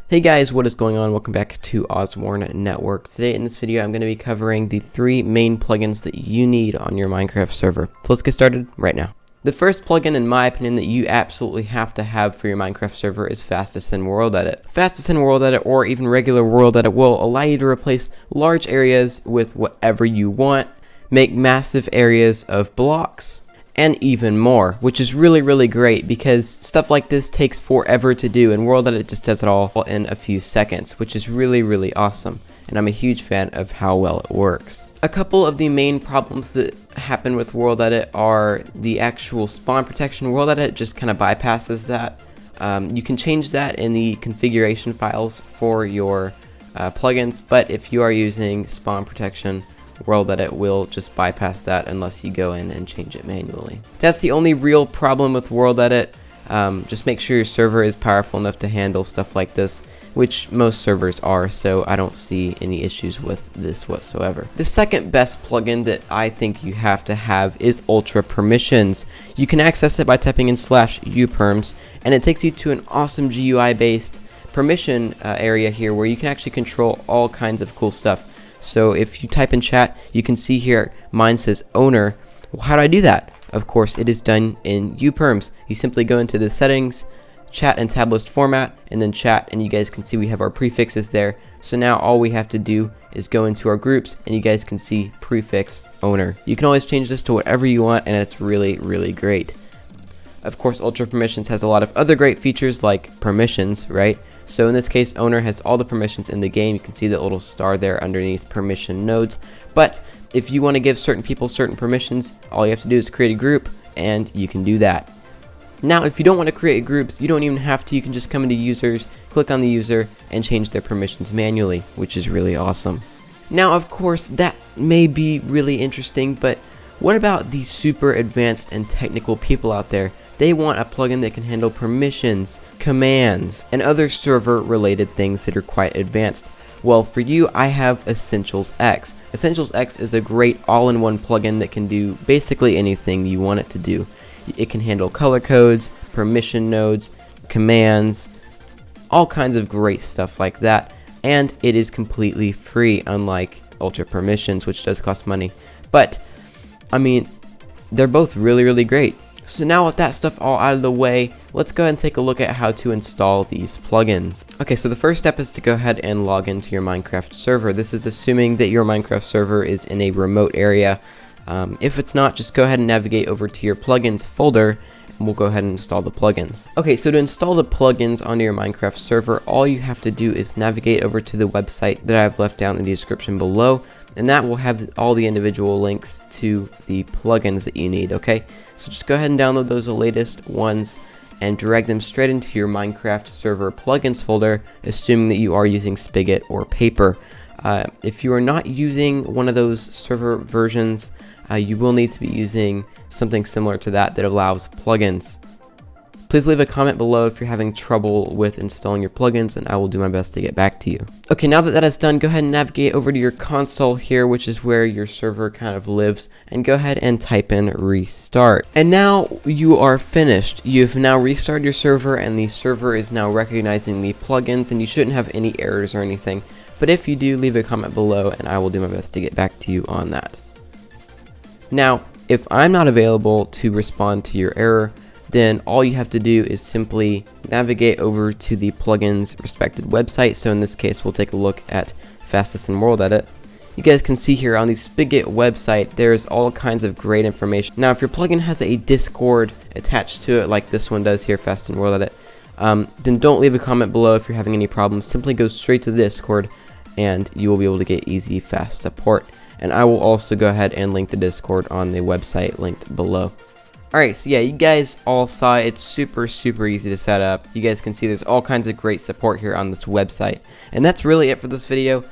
Hey guys, what is going on? Welcome back to Osborne Network. Today in this video I'm going to be covering the 3 main plugins that you need on your Minecraft server. So let's get started right now. The first plugin in my opinion that you absolutely have to have for your Minecraft server is Fastest in Worldedit. Fastest in Worldedit, or even regular Worldedit, will allow you to replace large areas with whatever you want, make massive areas of blocks, and even more, which is really great because stuff like this takes forever to do, and Worldedit just does it all in a few seconds, which is really awesome, and I'm a huge fan of how well it works. A couple of the main problems that happen with Worldedit are the actual spawn protection. Worldedit just kind of bypasses that. You can change that in the configuration files for your plugins, but if you are using spawn protection, Worldedit will just bypass that unless you go in and change it manually. That's the only real problem with Worldedit. Just make sure your server is powerful enough to handle stuff like this, which most servers are, so I don't see any issues with this whatsoever. The second best plugin that I think you have to have is Ultra Permissions. You can access it by typing in /uperms, and it takes you to an awesome GUI based permission area here where you can actually control all kinds of cool stuff. So if you type in chat, you can see here mine says owner. Well, how do I do that? Of course, it is done in uperms. You simply go into the settings, chat and tab list format, and then chat, and you guys can see we have our prefixes there. So now all we have to do is go into our groups, and you guys can see prefix owner. You can always change this to whatever you want, and it's really great. Of course, Ultra Permissions has a lot of other great features like permissions, right? So in this case, owner has all the permissions in the game. You can see that little star there underneath permission nodes. But if you want to give certain people certain permissions, all you have to do is create a group, and you can do that. Now, if you don't want to create groups, you don't even have to. You can just come into users, click on the user, and change their permissions manually, which is really awesome. Now, of course, that may be really interesting, but what about the super advanced and technical people out there? They want a plugin that can handle permissions, commands, and other server-related things that are quite advanced. Well, for you, I have Essentials X. Essentials X is a great all-in-one plugin that can do basically anything you want it to do. It can handle color codes, permission nodes, commands, all kinds of great stuff like that, and it is completely free, unlike Ultra Permissions, which does cost money. But, I mean, they're both really great. So now with that stuff all out of the way, let's go ahead and take a look at how to install these plugins. Okay, so the first step is to go ahead and log into your Minecraft server. This is assuming that your Minecraft server is in a remote area. If it's not, just go ahead and navigate over to your plugins folder, and we'll go ahead and install the plugins. Okay, so to install the plugins onto your Minecraft server, all you have to do is navigate over to the website that I've left down in the description below, and that will have all the individual links to the plugins that you need, okay? So just go ahead and download those latest ones and drag them straight into your Minecraft server plugins folder, assuming that you are using Spigot or Paper. If you are not using one of those server versions, you will need to be using something similar to that allows plugins. Please leave a comment below if you're having trouble with installing your plugins, and I will do my best to get back to you. Okay, now that that is done, go ahead and navigate over to your console here, which is where your server kind of lives, and go ahead and type in restart. And now you are finished. You've now restarted your server, and the server is now recognizing the plugins, and you shouldn't have any errors or anything. But if you do, leave a comment below, and I will do my best to get back to you on that. Now, if I'm not available to respond to your error, then all you have to do is simply navigate over to the plugin's respected website. So in this case, we'll take a look at Fastest in Worldedit. You guys can see here on the Spigot website, there's all kinds of great information. Now, if your plugin has a Discord attached to it, like this one does here, Fastest in Worldedit, then don't leave a comment below if you're having any problems. Simply go straight to the Discord, and you will be able to get easy, fast support. And I will also go ahead and link the Discord on the website linked below. Alright, so yeah, you guys all saw it's super easy to set up. You guys can see there's all kinds of great support here on this website. And that's really it for this video.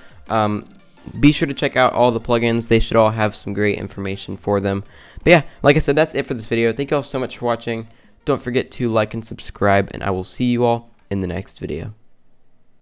Be sure to check out all the plugins. They should all have some great information for them. But yeah, like I said, that's it for this video. Thank you all so much for watching. Don't forget to like and subscribe, and I will see you all in the next video.